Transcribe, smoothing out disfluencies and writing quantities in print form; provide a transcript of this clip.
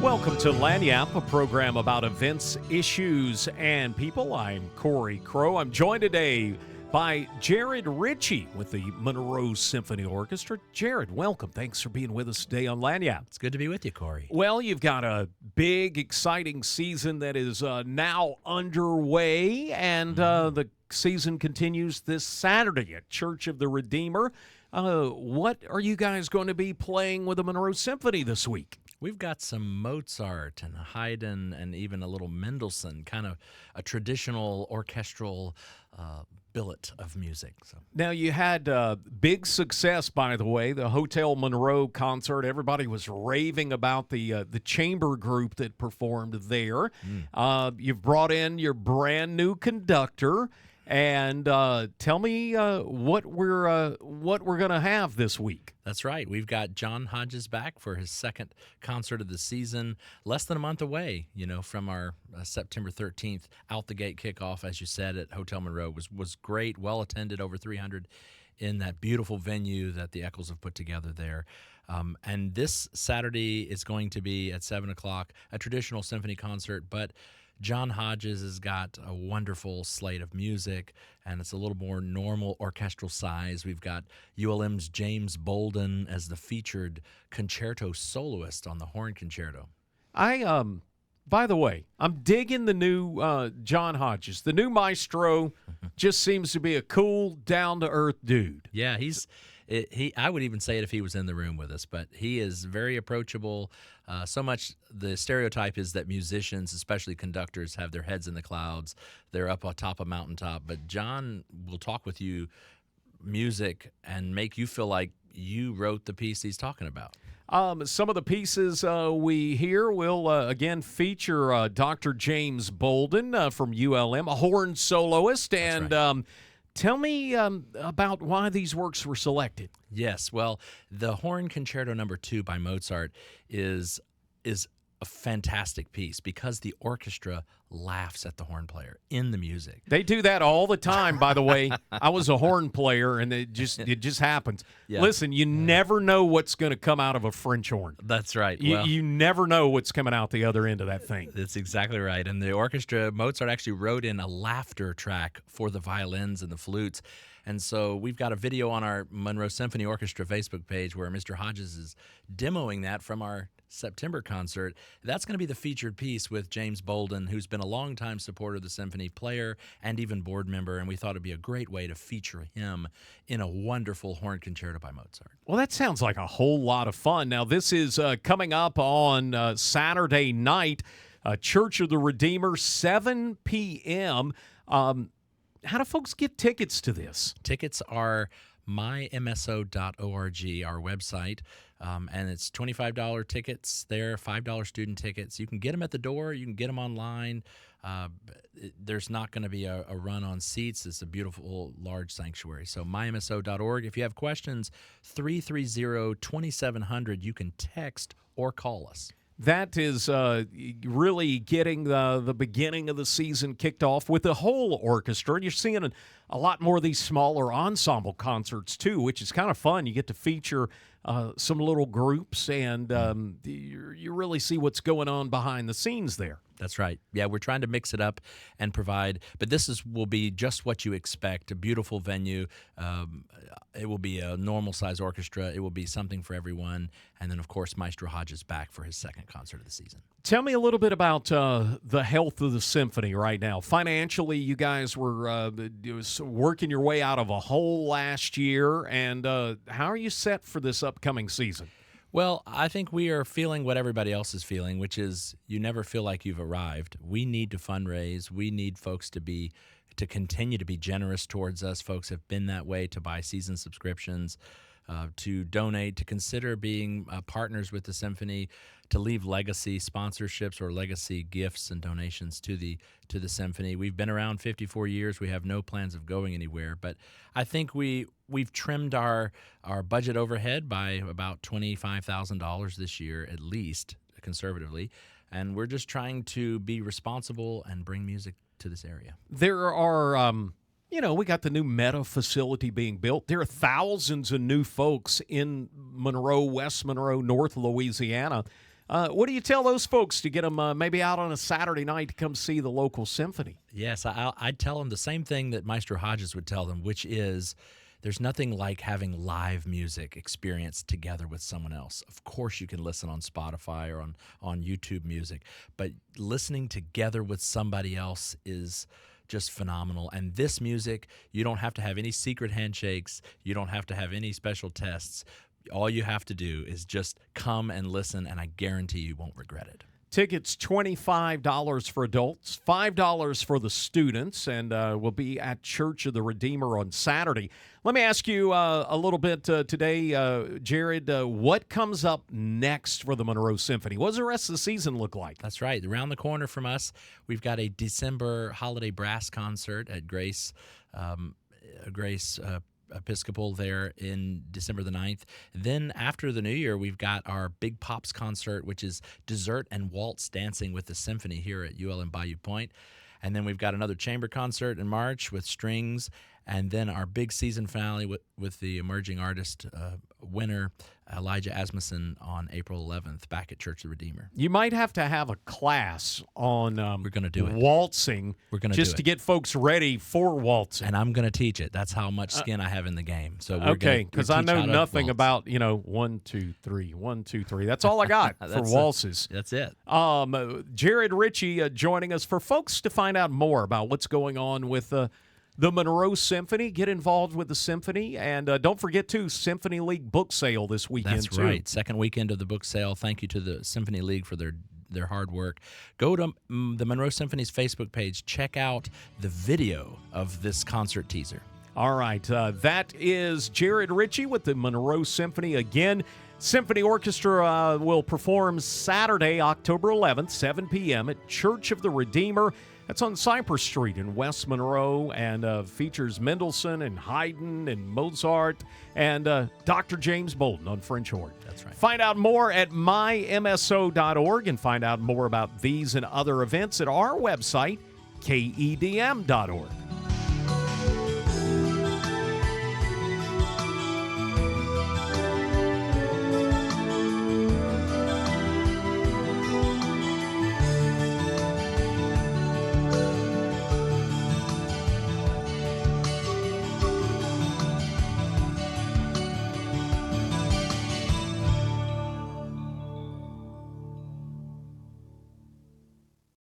Welcome to Lagniappe, a program about events, issues, and people. I'm Corey Crow. I'm joined today by Jared Ritchie with the Monroe Symphony Orchestra. Jared, welcome. Thanks for being with us today on Lagniappe. It's good to be with you, Corey. Well, you've got a big, exciting season that is now underway, and the season continues this Saturday at Church of the Redeemer. What are you guys going to be playing with the Monroe Symphony this week? We've got some Mozart and Haydn and even a little Mendelssohn, kind of a traditional orchestral billet of music. So. Now, you had big success, by the way, the Hotel Monroe concert. Everybody was raving about the chamber group that performed there. You've brought in your brand new conductor. And tell me what we're going to have this week. That's right. We've got John Hodges back for his second concert of the season, less than a month away, from our September 13th out-the-gate kickoff, as you said, at Hotel Monroe. Was great, well-attended, over 300 in that beautiful venue that the Eccles have put together there. And this Saturday is going to be at 7 o'clock, a traditional symphony concert, but John Hodges has got a wonderful slate of music, and it's a little more normal orchestral size. We've got ULM's James Boldin as the featured concerto soloist on the horn concerto. By the way, I'm digging the new John Hodges. The new Maestro just seems to be a cool, down-to-earth dude. Yeah, I would even say it if he was in the room with us, but he is very approachable. So much the stereotype is that musicians, especially conductors, have their heads in the clouds. They're up on top of a mountaintop. But John will talk with you music and make you feel like you wrote the piece he's talking about. Some of the pieces we hear will, again, feature Dr. James Boldin from ULM, a horn soloist. And right. Tell me about why these works were selected. Yes, well, the Horn Concerto No. 2 by Mozart is a fantastic piece because the orchestra laughs at the horn player in the music. They do that all the time, by the way. I was a horn player, and it just happens. Yeah. Listen, you never know what's going to come out of a French horn. That's right. You never know what's coming out the other end of that thing. That's exactly right. And the orchestra, Mozart actually wrote in a laughter track for the violins and the flutes. And so we've got a video on our Monroe Symphony Orchestra Facebook page where Mr. Hodges is demoing that from our September concert. That's going to be the featured piece with James Boldin, who's been a longtime supporter of the symphony, player and even board member, and we thought it'd be a great way to feature him in a wonderful horn concerto by Mozart. Well, that sounds like a whole lot of fun. Now, this is coming up on Saturday night, Church of the Redeemer, 7 p.m. How do folks get tickets to this? Tickets are mymso.org, our website, and it's $25 tickets there, $5 student tickets. You can get them at the door. You can get them online. There's not going to be a run on seats. It's a beautiful, large sanctuary. So mymso.org. If you have questions, 330-2700. You can text or call us. That is really getting the beginning of the season kicked off with the whole orchestra. And you're seeing a lot more of these smaller ensemble concerts, too, which is kind of fun. You get to feature some little groups, and you really see what's going on behind the scenes there. That's right. Yeah, we're trying to mix it up and provide, but this will be just what you expect, a beautiful venue. It will be a normal-size orchestra. It will be something for everyone. And then, of course, Maestro Hodges back for his second concert of the season. Tell me a little bit about the health of the symphony right now. Financially, you guys were working your way out of a hole last year, and how are you set for this upcoming season? Well, I think we are feeling what everybody else is feeling, which is you never feel like you've arrived. We need to fundraise. We need folks to continue to be generous towards us. Folks have been that way, to buy season subscriptions, to donate, to consider being partners with the symphony, to leave legacy sponsorships or legacy gifts and donations to the symphony. We've been around 54 years. We have no plans of going anywhere, but I think we've trimmed our budget overhead by about $25,000 this year, at least, conservatively, and we're just trying to be responsible and bring music to this area. There are we got the new Meta facility being built. There are thousands of new folks in Monroe, West Monroe, North Louisiana. What do you tell those folks to get them maybe out on a Saturday night to come see the local symphony? Yes, I'd tell them the same thing that Maestro Hodges would tell them, which is there's nothing like having live music experience together with someone else. Of course, you can listen on Spotify or on YouTube Music, but listening together with somebody else is just phenomenal. And this music, you don't have to have any secret handshakes. You don't have to have any special tests. All you have to do is just come and listen, and I guarantee you won't regret it. Tickets $25 for adults, $5 for the students, and we'll be at Church of the Redeemer on Saturday. Let me ask you a little bit today, Jared, what comes up next for the Monroe Symphony? What does the rest of the season look like? That's right. Around the corner from us, we've got a December holiday brass concert at Grace Episcopal there in December the 9th. Then after the New Year, we've got our Big Pops concert, which is dessert and waltz dancing with the symphony here at ULM Bayou Point. And then we've got another chamber concert in March with strings. And then our big season finale with the emerging artist winner, Elijah Asmussen, on April 11th back at Church of the Redeemer. You might have to have a class on We're gonna do it. waltzing We're gonna just to get folks ready for waltzing. And I'm going to teach it. That's how much skin I have in the game. So we're okay, because I know nothing waltz. about 1, 2, 3, 1, 2, 3. That's all I got for waltzes. That's it. Jared Ritchie joining us for folks to find out more about what's going on with the Monroe Symphony. Get involved with the symphony, and don't forget too, Symphony League book sale this weekend. That's right. Second weekend of the book sale. Thank you to the Symphony League for their hard work. Go to the Monroe Symphony's Facebook page. Check out the video of this concert teaser. All right, that is Jared Ritchie with the Monroe Symphony again. Symphony Orchestra will perform Saturday, October 11th, 7 p.m. at Church of the Redeemer. That's on Cypress Street in West Monroe, and features Mendelssohn and Haydn and Mozart and Dr. James Boldin on French horn. That's right. Find out more at mymso.org and find out more about these and other events at our website, KEDM.org.